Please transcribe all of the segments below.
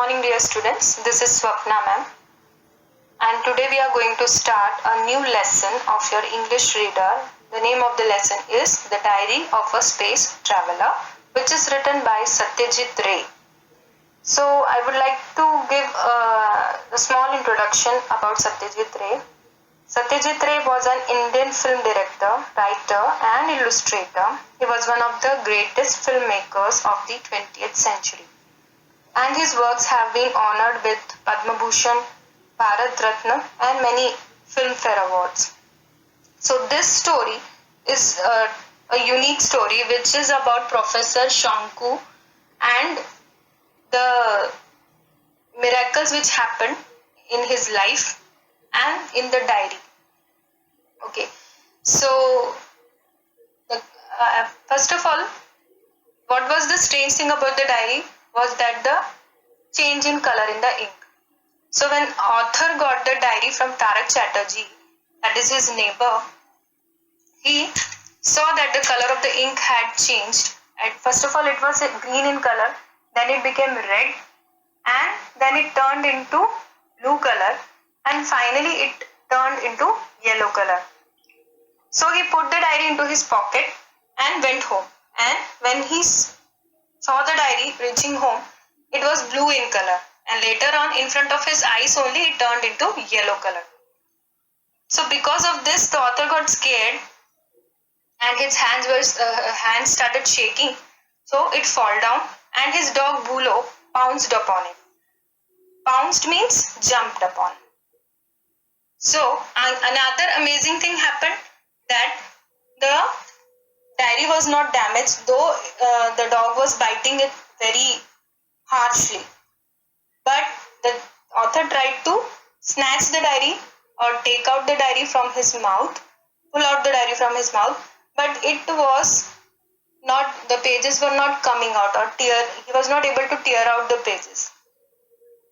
morning, dear students. This is Swapna ma'am, and today we are going to start a new lesson of your English reader. The name of the lesson is The Diary of a Space Traveler, which is written by Satyajit Ray. So, I would like to give a small introduction about Satyajit Ray. Satyajit Ray was an Indian film director, writer, and illustrator. He was one of the greatest filmmakers of the 20th century. And his works have been honored with Padma Bhushan, Bharat Ratna, and many Filmfare Awards. So this story is a unique story which is about Professor Shanku and the miracles which happened in his life and in the diary. Okay, so first of all, what was the strange thing about the diary was that the change in color in the ink. So when author got the diary from Tarak Chatterjee, that is his neighbor, he saw that the color of the ink had changed. And first of all, it was green in color, then it became red, and then it turned into blue color, and finally it turned into yellow color. So he put the diary into his pocket and went home. And when he saw the diary reaching home, it was blue in color, and later on in front of his eyes only it turned into yellow color. So because of this, the author got scared and his hands started shaking. So it fell down and his dog Bulo pounced upon it. Pounced means jumped upon. So another amazing thing happened, that the diary was not damaged, though the dog was biting it very harshly. But the author tried to snatch the diary or take out the diary from his mouth, pull out the diary from his mouth, but it was not, the pages were not coming out, or he was not able to tear out the pages.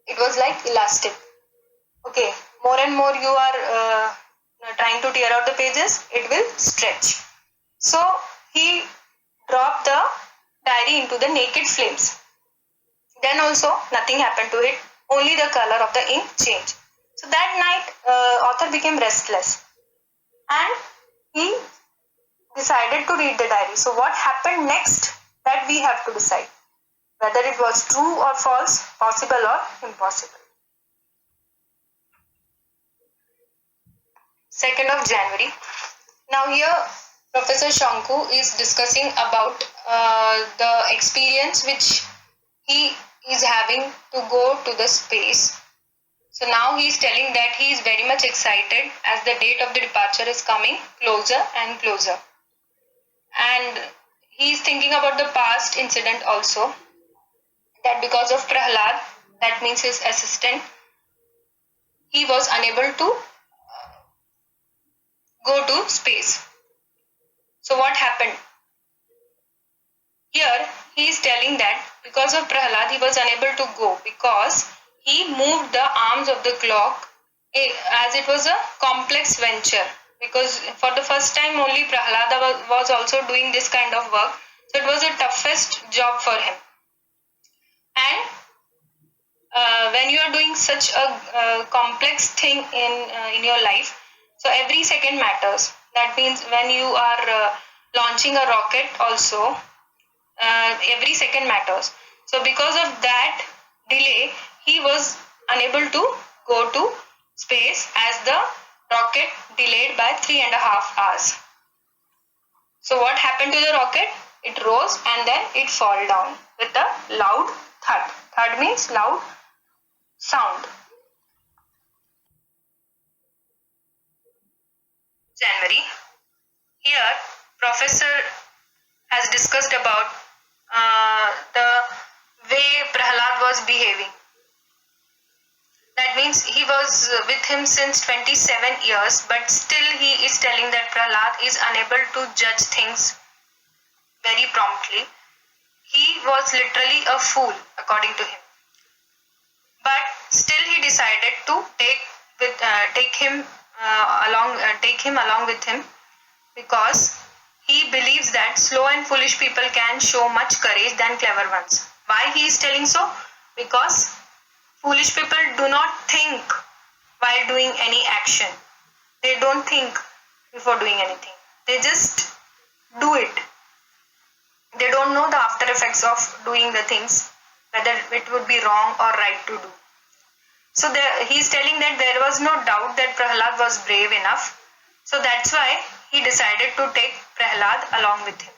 It was like elastic. Okay, more and more you are trying to tear out the pages, it will stretch. So he dropped the diary into the naked flames. Then also nothing happened to it, only the color of the ink changed. So that night author became restless and he decided to read the diary. So what happened next, that we have to decide, whether it was true or false, possible or impossible. 2nd of January. Now here Professor Shanku is discussing about the experience which he is having to go to the space. So now he is telling that he is very much excited as the date of the departure is coming closer and closer. And he is thinking about the past incident also, that because of Prahlad, that means his assistant, he was unable to go to space. So what happened? Here he is telling that because of Prahlad he was unable to go because he moved the arms of the clock as it was a complex venture, because for the first time only Prahlada was also doing this kind of work. So it was the toughest job for him. And when you are doing such a complex thing in your life, so every second matters. That means when you are launching a rocket also, every second matters. So because of that delay, he was unable to go to space as the rocket delayed by 3.5 hours. So what happened to the rocket? It rose and then it fell down with a loud thud. Thud means loud sound. January. Here, Professor has discussed about the way Prahlad was behaving. That means he was with him since 27 years, but still he is telling that Prahlad is unable to judge things very promptly. He was literally a fool, according to him. But still he decided to take him along with him, because he believes that slow and foolish people can show much courage than clever ones. Why he is telling so? Because foolish people do not think while doing any action. They don't think before doing anything. They just do it. They don't know the after effects of doing the things, whether it would be wrong or right to do. So he's telling that there was no doubt that Prahlad was brave enough. So that's why he decided to take Prahlad along with him.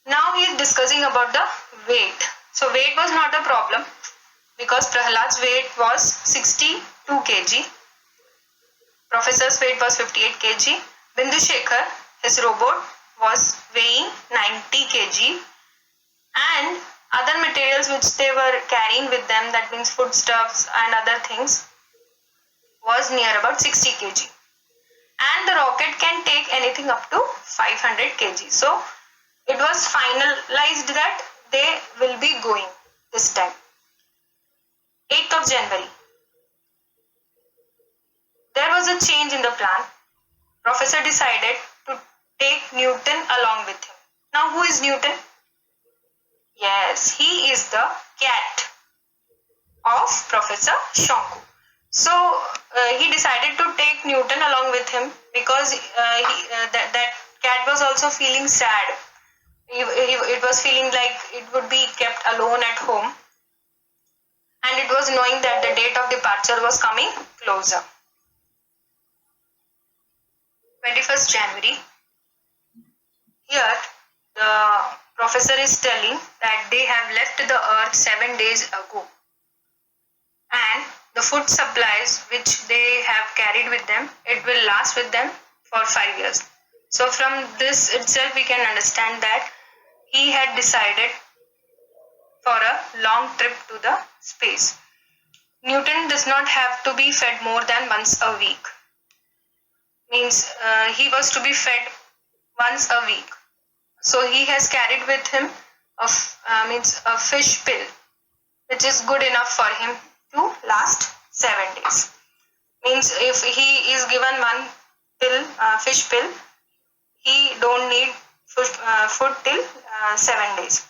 Now he is discussing about the weight. So weight was not a problem because Prahlad's weight was 62 kg. Professor's weight was 58 kg. Bindushekar, his robot, was weighing 90 kg. And other materials which they were carrying with them, that means foodstuffs and other things, was near about 60 kg. And the rocket can take anything up to 500 kg. So it was finalized that they will be going this time. 8th of January. There was a change in the plan. Professor decided to take Newton along with him. Now who is Newton? Yes, he is the cat of Professor Shonku. So he decided to take Newton along with him because that cat was also feeling sad. It was feeling like it would be kept alone at home, and it was knowing that the date of departure was coming closer. 21st January. Here the professor is telling that they have left the earth 7 days ago, and the food supplies which they have carried with them, it will last with them for 5 years. So from this itself we can understand that he had decided for a long trip to the space. Newton does not have to be fed more than once a week. Means he was to be fed once a week. So he has carried with him a fish pill, which is good enough for him to last 7 days. Means if he is given one pill, fish pill, he don't need food till 7 days.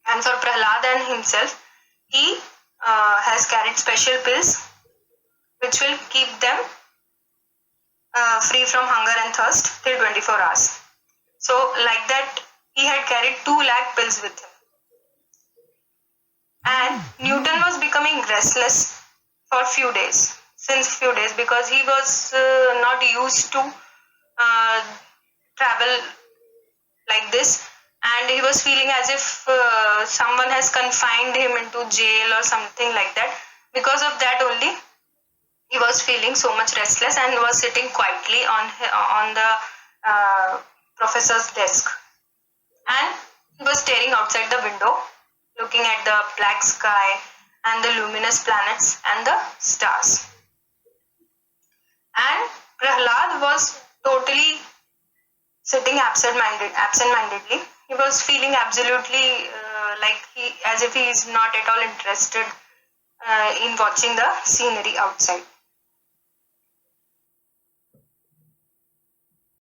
And for Prahlad and himself, he has carried special pills which will keep them free from hunger and thirst till 24 hours. So like that, he had carried 2 lakh pills with him. And Newton was becoming restless for few days, because he was not used to travel like this, and he was feeling as if someone has confined him into jail or something like that. Because of that only, he was feeling so much restless and was sitting quietly on the professor's desk, and he was staring outside the window, looking at the black sky and the luminous planets and the stars. And Prahlad was totally sitting absent-mindedly. He was feeling absolutely as if he is not at all interested in watching the scenery outside.